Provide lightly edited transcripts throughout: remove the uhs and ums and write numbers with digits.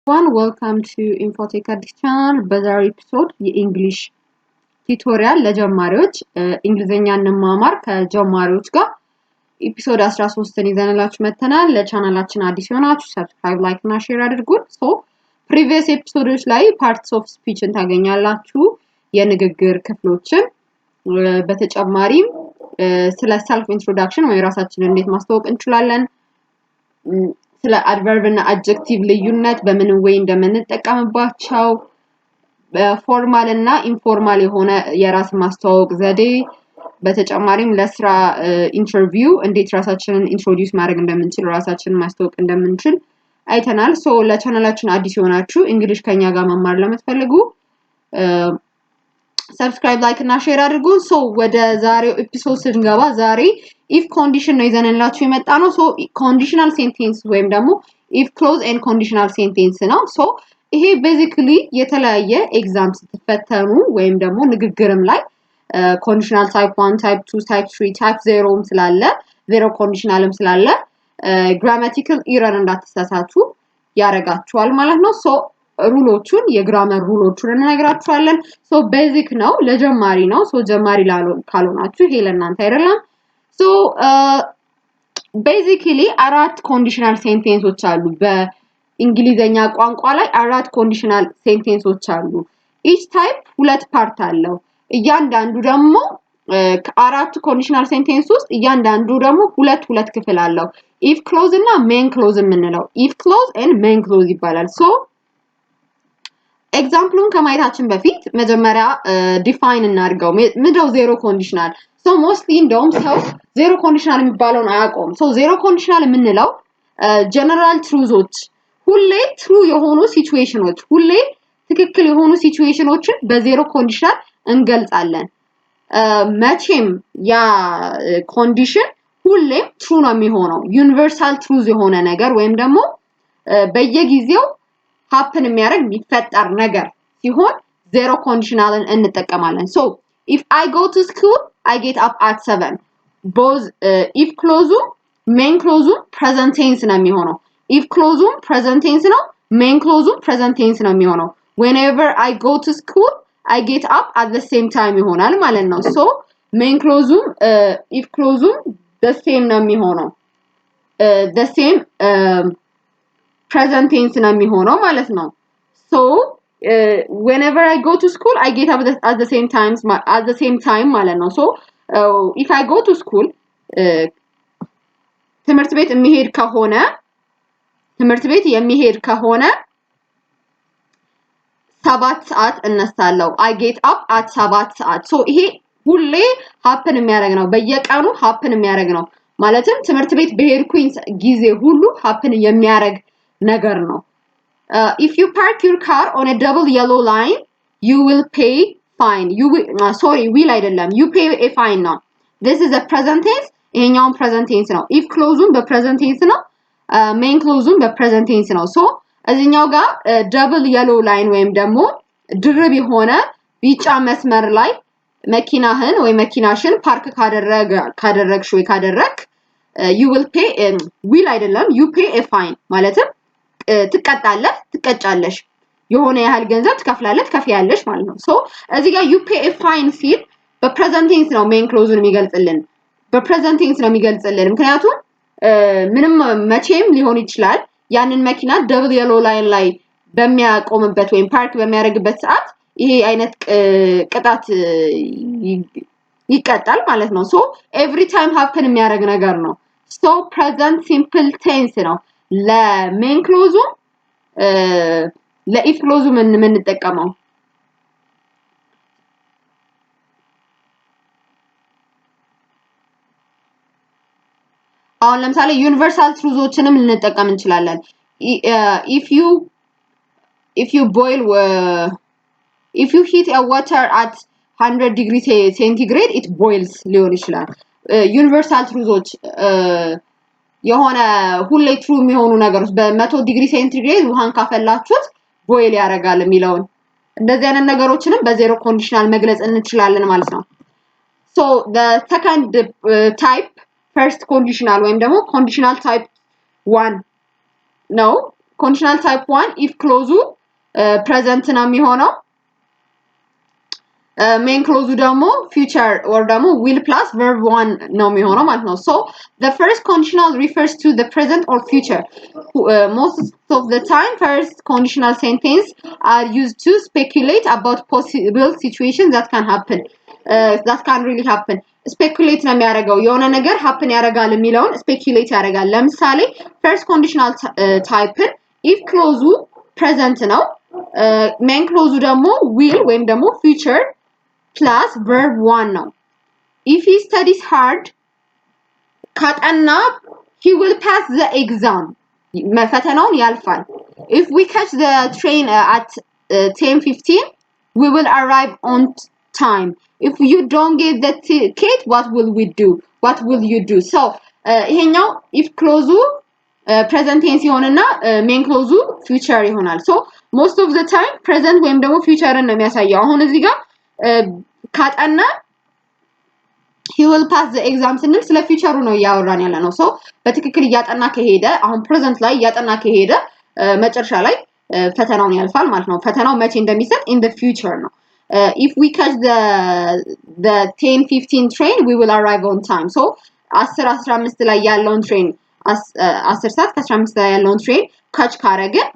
Welcome to Infotech Addis channel. በዛሬው ኤፒሶድ የእንግሊሽ ቱቶሪያል ለጀማሪዎች እንግሊዘኛን እንማማር ከጀማሪዎች ጋር ኤፒሶድ 13ን ይዘንላችሁ መተናል። ለቻናላችን አዲስ ሆናችሁ ሰብስክራይብ፣ ላይክ እና ሼር አድርጉት። previous ኤፒሶዶች ላይ parts of speechን ታገኛላችሁ፣ የንግግር ክፍሎችን በተጨማሪም ስለ self introduction ወይ ራሳችንን እንዴት ማስተዋወቅ እንችላለን፣ ስለ adverb እና adjective ልዩነት በምን ወይ እንደምንጠቀምባቸው በፎርማል እና ኢንፎርማል የሆነ የራስ ማስተዋወቅ ዘዴ በተጨማሪም ለስራ ኢንተርቪው እንዴት ራሳችንን ኢንትሮዲዩስ ማድረግ እንደምንችል ራሳችንን ማስተዋወቅ እንደምንችል አይተናል። ለቻናላችን አዲስ ሆናችሁ እንግሊሽ ከኛ ጋር መማር ለምትፈልጉ subscribe, like እና share አድርጉ። ወደ ዛሬው ኤፒሶድ ስንገባ ዛሬ if condition ነው ይዘንላችሁ የመጣ ነው። conditional sentence ወይም ደግሞ if clause and conditional sentence ነው። ይሄ basically የተለያየ ኤግዛም ስትፈተኑ ወይም ደግሞ ንግግርም ላይ conditional type 1 type 2 type 3 type 0 ስላለ zero conditionalም ስላለ grammatical error እንዳትሳሳቱ ያረጋችኋል ማለት ነው። ሩሎቹን የግራመር ሩሎቹን እንነግራችኋለን። ቤዚክ ነው ለጀማሪ ነው። ጀማሪ ካልሆናችሁ ይሄ ለእናንተ አይደለም። basically አራት ኮንዲሽናል ሴንቴንሶች አሉ። በእንግሊዘኛ ቋንቋ ላይ አራት ኮንዲሽናል ሴንቴንሶች አሉ። each type ሁለት ፓርት አለው። እያንዳንዱ ደግሞ ከአራቱ ኮንዲሽናል ሴንቴንስ ውስጥ እያንዳንዱ ደግሞ ሁለት ክፍል አለው። if clause እና main clause የምንለው if clause and main clause ይባላል። ኤግዛምፕሉን ከማየታችን በፊት መጀመሪያ ዲፋይን እናድርገው። ምንድነው ዜሮ ኮንዲሽናል? ሞስትሊ እንደውም ሰው ዜሮ ኮንዲሽናል የሚባለውን አያውቀውም። ዜሮ ኮንዲሽናል የምንለው ጀነራል ትሩዞች ሁሌ ትሩ የሆኑ ሲቹዌሽኖች ሁሌ ትክክል የሆኑ ሲቹዌሽኖችን በዜሮ ኮንዲሽናል እንገልጻለን። መቼም ያ ኮንዲሽን ሁሌም ትሩ ነው የሚሆነው ዩኒቨርሳል ትሩዝ የሆነ ነገር ወይም ደግሞ በየጊዜው happen የሚያደርግ የሚፈጠር ነገር ሲሆን ዜሮ ኮንዲሽናልን እንጠቀማለን። if I go to school I get up at 7 both if clause main clause present tense ነው የሚሆነው። if clause present tense ነው main clause present tense ነው የሚሆነው። whenever I go to school I get up at the same time ይሆናል ማለት ነው። main clause if clause the same ነው የሚሆነው the same present tense ነው የሚሆነው ማለት ነው። whenever I go to school I get up at the same time ማለት ነው። if I go to school ትምህርት ቤት የሚሄድ ከሆነ 7 ሰዓት እነሳለሁ። I get up at 7 ሰዓት። ይሄ ሁሌ happen የሚያደርግ ነው። በየቀኑ happen የሚያደርግ ነው። ማለትም ትምህርት ቤት በሄድኩኝ ጊዜ ሁሉ happen የሚያደርግ ነገር ነው። if you park your car on a double yellow line you will pay fine. will አይደለም you pay a fine ነው። this is a present tense ይሄኛው present tense ነው። if clause በpresent tense ነው main clause በpresent tense ነው። እዚህኛው ጋር double yellow line ወይም ደግሞ ድርብ የሆነ ቢጫ መስመር ላይ መኪናህን ወይ መኪናሽን ፓርክ ካደረግሽ ወይ ካደረክ you will pay will አይደለም you pay a fine ማለትም ትቀጫለሽ የሆነ ያህል ገንዘብ ትከፍያለሽ ማለት ነው። እዚህ ጋር you pay a fine ሲል በፕሬዘንት ቴንስ ነው ሜን ክሎዙን የሚገልጽልን በፕሬዘንት ቴንስ ነው የሚገልጽልን። ምክንያቱም ምንም መቼም ሊሆን ይችላል ያንን መኪና ደብል የሎ ላይን ላይ በሚያቆምበት ወይም ፓርክ በሚያደርግበት ሰዓት ይሄ አይነት ቅጣት ይቀጣል ማለት ነው። every time happen የሚያደርግ ነገር ነው። present simple tense ነው ለሜን ክሎዙ ለኢፍ ክሎዙ ምን እንጠቀመው። አሁን ለምሳሌ ዩኒቨርሳል ትሩዞችንም ልንጠቀም እንችላለን። if you heat a water at 100 degree centigrade it boils ሊሆን ይችላል። ዩኒቨርሳል ትሩዞች የሆነ ሁሌ ትሩ የሚሆኑ ነገሮች በ100 ዲግሪ ሴንቲግሬድ ውሃን ካፈላችሁት ቦይል ያደርጋል የሚለውን እንደዚህ አይነት ነገሮችንም በዜሮ ኮንዲሽናል መግለጽ እንችላለን ማለት ነው። the second type first conditional ወይም ደግሞ conditional type 1 ነው። conditional type 1 if clause present ነው የሚሆነው main clause ደግሞ future or ደግሞ will plus verb 1 ነው የሚሆነው ማለት ነው so the first conditional refers to the present or future most of the time first conditional sentence are used to speculate about possible situations that can happen that can really happen speculate ነው የሚያደርገው የሆነ ነገር happen ያደርጋል የሚለውን speculate ያደርጋል ለምሳሌ first conditional type if clause present ነው main clause ደግሞ will ወይም ደግሞ future plus verb 1 ነው if he studies hard ካጠና he will pass the exam ፈተናውን ያልፋል if we catch the train at 10:15 we will arrive on time if you don't get the ticket what will you do so ይሄኛው if clause present tense ይሆንና main clause future ይሆናል so most of the time present ወይም ደግሞ future ነው የሚያሳየው አሁን እዚህ ጋር ካጠና he will pass the exam ስንል ስለ ፊውቸሩ ነው ያወራን ያለ ነው so በትክክል ያጠና ከሄደ አሁን present ላይ ያጠና ከሄደ መጨረሻ ላይ ፈተናውን ያልፋል ማለት ነው ፈተናው መቼ እንደሚሰጥ in the future ነው if we catch the 10:15 train we will arrive on time so 10:15 ላይ ያለውን ትሬን 10 ሰዓት ከ15 ላይ ያለውን ትሬን ካች ካረገን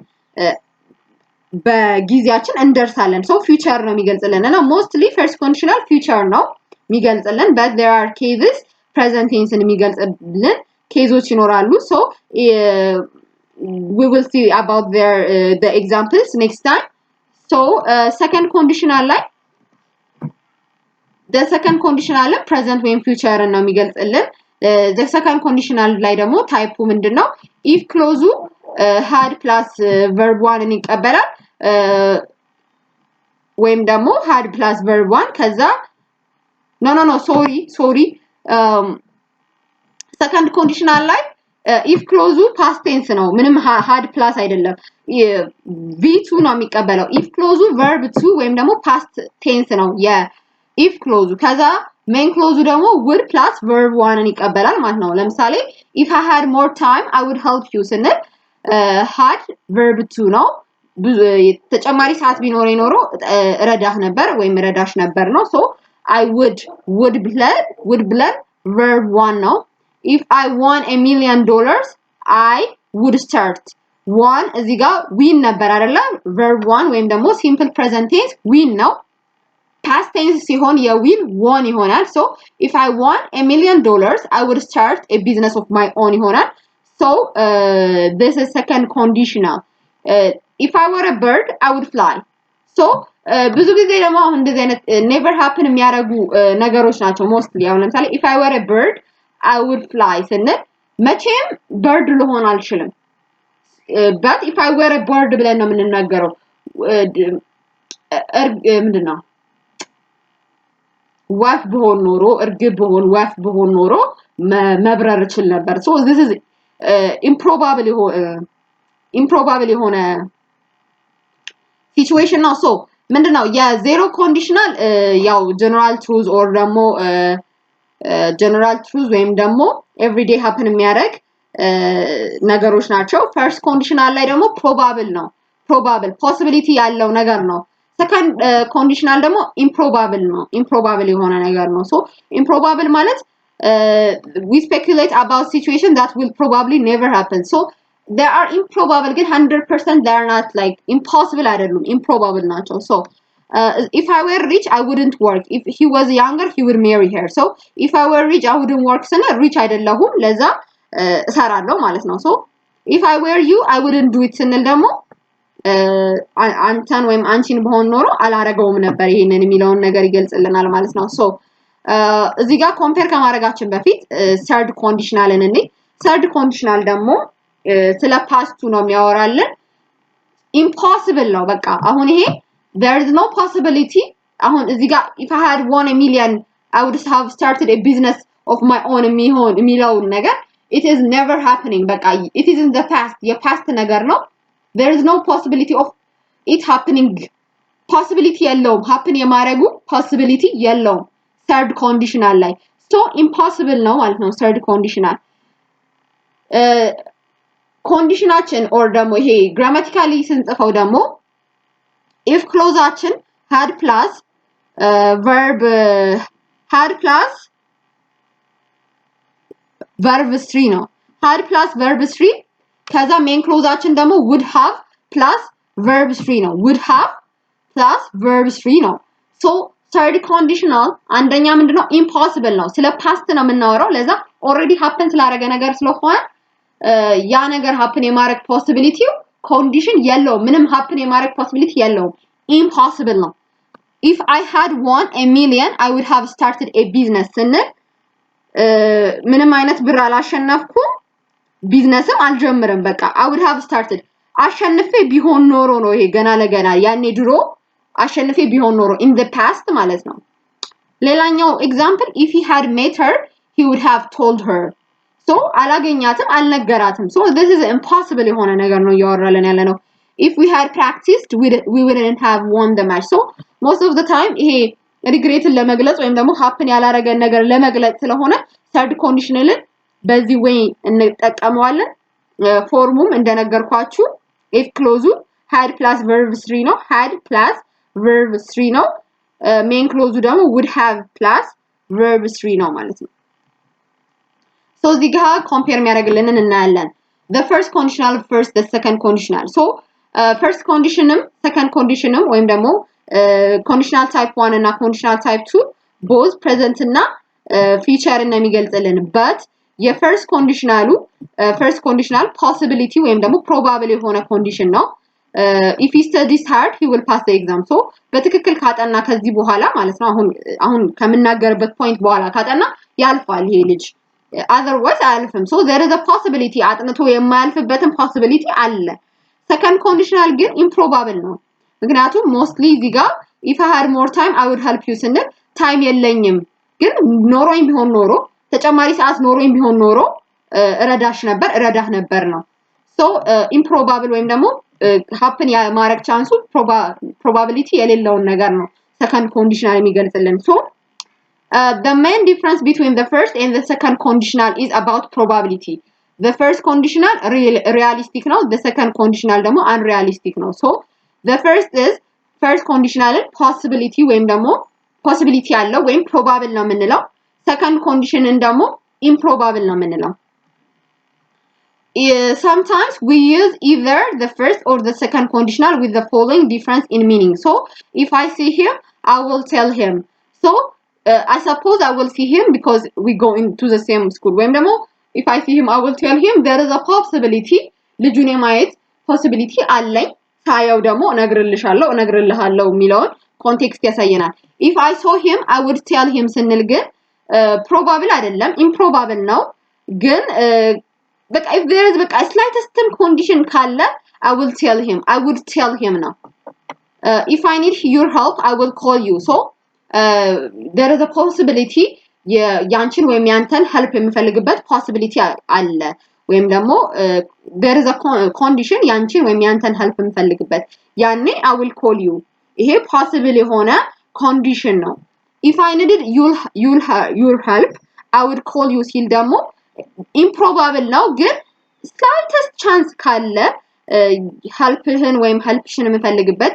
በጊዜያችን እንደርሳለን so future ነው የሚገልጽልን እና mostly first conditional future ነው የሚገልጽልን but there are cases present tense የሚገልጽልን ኬዞች ይኖራሉ so we will see about the examples next time so second conditional ላይ the second conditional present ወይም future ነው የሚገልጽልን the second conditional ላይ ደግሞ ታይፑ ምንድነው if clause had plus verb 1 ይቀበላል ወይም ደግሞ had plus verb 1 ከዛ no sorry second conditional ላይ if clause past tense ነው ምንም had plus አይደለም v2 ነው የሚቀበለው if clause verb 2 ወይም ደግሞ past tense ነው if clause ከዛ main clause ደግሞ would plus verb 1 ይቀበላል ማለት ነው ለምሳሌ if I had more time I would help you ስንል had verb 2 ነው ተጨማሪ ሰዓት ቢኖረኝ ኖሮ ረዳህ ነበር ወይም ረዳሽ ነበር ነው so I would blend verb 1 ነው if I won $1 million I would start one እዚህ ጋር win ነበር አይደለ verb 1 ወይም ደግሞ simple present tense win ነው past tense ሲሆን የwin won ይሆናል so if I won $1 million I would start a business of my own ይሆናል so this is second conditional if I were a bird I would fly so ብዙ ጊዜ ደግሞ አሁን እንደዚህ አይነት never happen የሚያደርጉ ነገሮች ናቸው mostly አሁን ለምሳሌ if I were a bird I would fly ስንል መቼም bird ልሆን አልችልም but if I were a bird ብለን ነው የምንናገረው ምንድነው ወፍ ብሆን ኖሮ እርግብ ብሆን ወፍ ብሆን ኖሮ መብረር እችል ነበር so this is improbable የሆነ situation ነው so ምንድነው የዜሮ ኮንዲሽናል ያው general truth or ደግሞ general truth ወይም ደግሞ everyday happen የሚያደርግ ነገሮች ናቸው first conditional ላይ ደግሞ probable ነው probable possibility ያለው ነገር ነው second conditional ደግሞ improbable የሆነ ነገር ነው so improbable ማለት we speculate about situation that will probably never happen so they are improbable ግን 100% they are not like impossible አይደሉም improbable ናቸው so if I were rich I wouldn't work if he was younger he would marry her so if I were rich I wouldn't work ስለ rich አይደለሁም ለዛ እሰራለሁ ማለት ነው so if I were you I wouldn't do it ስንል ደግሞ አንተን ወይም አንቺን በሆን ኖሮ አላረገውም ነበር ይሄንን የሚለውን ነገር ይገልጽልናል ማለት ነው so እዚህ ጋር ኮምፔር ከማድረጋችን በፊት third conditionalን እንዴ third conditional ደግሞ ስለ ፓስቱ ነው የሚያወራልን impossible ነው በቃ አሁን ይሄ there is no possibility አሁን እዚህ ጋር if I had won $1 million I would have started a business of my own የሚለውን ነገር it is never happening በቃ it is in the past የፓስት ነገር ነው there is no possibility of it happening possibility የለውም happen የማድረጉ possibility የለውም third conditional ላይ so impossible ነው ማለት ነው third conditional ኮንዲሽናችን or ደግሞ ይሄ grammatically ስንጽፈው ደግሞ if clauseአችን had plus verb 3 ነው had plus verb 3 ከዛ main clauseአችን ደግሞ would have plus verb 3 ነው would have plus verb 3 ነው so third conditional አንደኛ ምንድነው impossible ነው ስለ past ነው የምናወራው ለዛ already happen ስላደረገ ነገር ስለሆነ ያ ነገር happen የማድረግ possibility condition የለው ምንም happen የማድረግ possibility የለው impossible ነው if I had won a million I would have started a business ስንል ምንም አይነት ብር አላሸነፍኩም ቢዝነስም አልጀምርም በቃ I would have started አሸንፌ ቢሆን ኖሮ ነው ይሄ ገና ለገና ያኔ ድሮ አሸንፌ ቢሆን ኖሮ in the past ማለት ነው ሌላኛው example if he had met her he would have told her so አላገኛትም አልነገራትም so this is impossible የሆነ ነገር ነው ያወራለን ያለ ነው if we had practiced we wouldn't have won the match so most of the time ይሄ regretን ለመግለጽ ወይም ደግሞ happen ያላረገ ነገር ለመግለጽ ስለሆነ third conditionልን በዚህ way እንጠቀመዋለን ፎርሙም እንደነገርኳችሁ if clause had plus verb 3 ነው had plus verb 3 ነው main clause ደግሞ would have plus verb 3 ነው ማለት ነው so እዚህ ጋር compare የሚያደርግልንን እናያለን the first conditional first the second conditional so first conditionም second conditionም ወይም ደግሞ conditional type 1 እና conditional type 2 both present እና future እና የሚገልጽልን but የfirst conditional possibility ወይም ደግሞ probable የሆነ condition ነው if he studies hard he will pass the exam so በትክክል ካጠና ከዚህ በኋላ ማለት ነው አሁን ከምናገርበት point በኋላ ካጠና ያልፋል ይሄ ልጅ otherwise አያልፍም so there is a possibility አጥንቶ የማያልፍበትም possibility አለ second conditional ግን improbable ነው ምክንያቱም mostly እዚህ ጋር if I had more time I would help you ስንል time የለኝም ግን ኖሮኝ ቢሆን ኖሮ ተጨማሪ ሰዓት ኖሮኝ ቢሆን ኖሮ እረዳህ ነበር ነው so improbable ወይም ደግሞ happen የማድረግ ቻንሱ probability የሌለውን ነገር ነው second conditional የሚገልጽልን so the main difference between the first and the second conditional is about probability the first conditional realistic ነው the second conditional ደግሞ unrealistic ነው so the first conditional possibility ወይም ደግሞ possibility ያለው ወይም probable ነው የምንለው second condition ደግሞ improbable ነው የምንለው sometimes we use either the first or the second conditional with the following difference in meaning so if I see him I will tell him so I suppose I will see him because we go into the same school ወይም ደግሞ if I see him I will tell him there is a possibility ልጁን የማየት possibility አለኝ ታየው ደግሞ እነግርልሃለሁ የሚለውን ኮንቴክስት ያሳየናል if I saw him I would tell him ስንል ግን probable አይደለም improbable ነው ግን በቃ if there is በቃ slightest condition ካለ I would tell him ነው if I need your help I will call you so there is a possibility ያንቺን ወይም ያንተን help የሚፈልግበት possibility አለ ወይም ደግሞ there is a condition ያንቺን ወይም ያንተን help የሚፈልግበት ያኔ I will call you ይሄ possible የሆነ condition ነው if I needed your help I would call you ሲል ደግሞ improbable ነው ግን slightest chance ካለ helpህን ወይም helpሽን የሚፈልግበት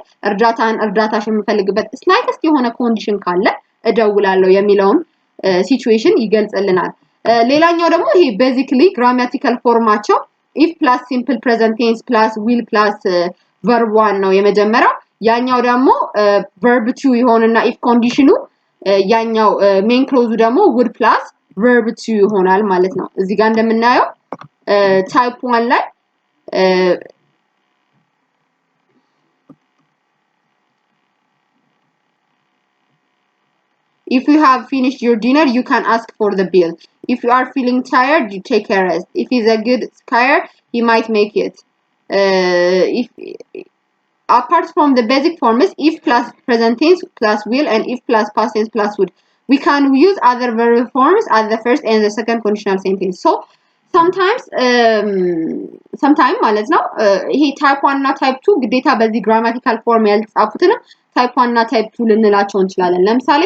እርዳታሽን የሚፈልግበት slightest የሆነ condition ካለ እደውላለሁ የሚለውን situation ይገልጽልናል ሌላኛው ደግሞ ይሄ basically grammatical formaቸው if plus simple present tense plus will plus verb 1 ነው የመጀመሪያው ያኛው ደግሞ verb 2 ይሆንና if conditionu ያኛው main clause ደግሞ would plus verb 2 ይሆናል ማለት ነው እዚህ ጋር እንደምናየው type 1 ላይ if you have finished your dinner you can ask for the bill if you are feeling tired you take a rest if he's a good skier he might make it if apart from the basic forms if plus present tense plus will and if plus past tense plus would we can use other verb forms as the first and the second conditional sentence so sometimes ማለት ነው ይሄ type 1 እና type 2 ግዴታ በዚህ grammatical form ያልተጻፉትን type 1 እና type 2 ልንላቸው እንችላለን ለምሳሌ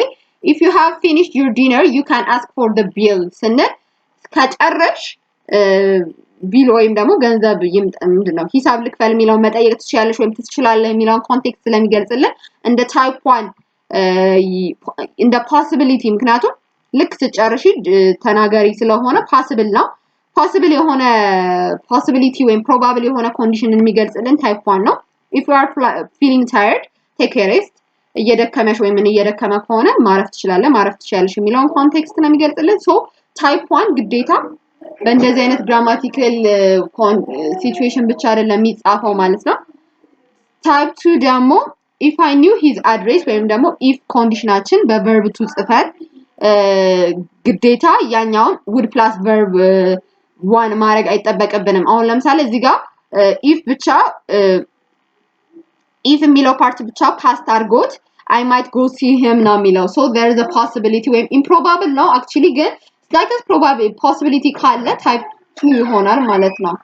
if you have finished your dinner you can ask for the bill ስንል ከጨረሽ ቢል ወይም ደግሞ ገንዘብ ምንድነው ሂሳብ ልክፈል የሚለው መጠየቅ ትችያለሽ ወይም ትችላለህ የሚለው ኮንቴክስት ስለሚገልጽልን እንደ ታይፕ 1 እንደ possibility ምክንያቱም ልክ ትጨርሺ ተናገሪ ስለሆነ possible ነው possible የሆነ possibility ወይም probable የሆነ condition የሚገልጽልን type 1 ነው if you are feeling tired take a rest እየደከመሽ ወይ ምን እየደከመ ከሆነ ማረፍ ትችያለሽ የሚለውን ኮንቴክስት ነው የሚገልጽልን ሶ type 1 ግዴታ በእንደዚህ አይነት grammatical situation ብቻ አይደለም የሚጻፈው ማለት ነው type 2 ደግሞ if I knew his address ወይም ደግሞ if conditionaችን በverb to ጽፈን ግዴታ ያኛውን would plus verb 1 ማድረግ አይጠበቅብንም አሁን ለምሳሌ እዚህ ጋር if ብቻ if የሚለው ፓርት ብቻ past አድርጎት I might go see him ነው የሚለው so there is a possibility ወይም improbable ነው actually ግን like a probable possibility ካለ type 2 ይሆናል ማለት ነው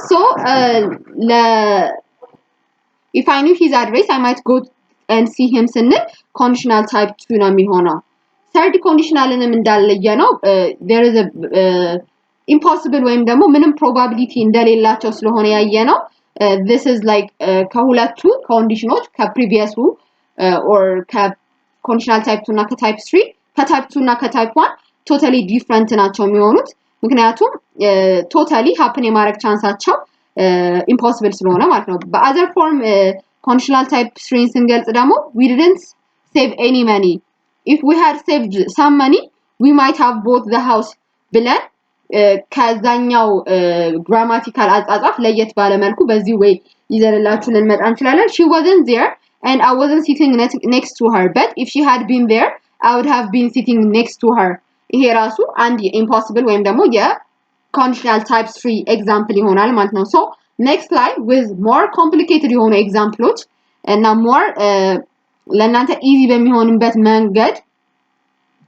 so if I knew his address I might go and see him ስንል conditional type 2 ነው የሚሆነው third conditionalንም እንዳለየ ነው there is a impossible ወይም ደግሞ ምንም probability እንደሌላቸው ስለሆነ ያየ ነው this is like ከሁለቱ ኮንዲሽኖች ከፕሪቪየሱ or conditional type 2 እና ከtype 3 ከtype 2 እና ከtype 1 totally different ናቸው የሚሆኑት ምክንያቱም totally happen የማድረግ ቻንሳቸው impossible ስለሆነ ማለት ነው በother form conditional type 3 ስንገልጽ ደግሞ we didn't save any money if we had saved some money we might have bought the house ብለን ከዛኛው grammatical አጻጻፍ ለየት ባለ መልኩ በዚህ way ይዘንላችሁ ልንመጣ እንችላለን she wasn't there and I wasn't sitting next to her but if she had been there I would have been sitting next to her ይሄ ራሱ አንድ impossible ወይም ደግሞ conditional type 3 example ይሆናል ማለት ነው so next slide with more complicated የሆኑ examples እና more ለእናንተ easy በሚሆንበት መንገድ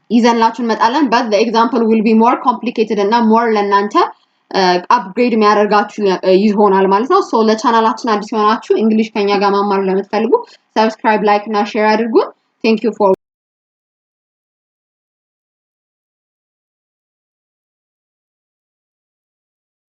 ይዘንላችሁ እንመጣለን but the example will be more complicated እና more ለእናንተ upgrade የሚያደርጋችሁ ይሆናል ማለት ነው so ለቻናላችን አዲስ ሆናችሁ እንግሊሽ ከኛ ጋር መማር ለምትፈልጉ subscribe like እና share አድርጉ thank you for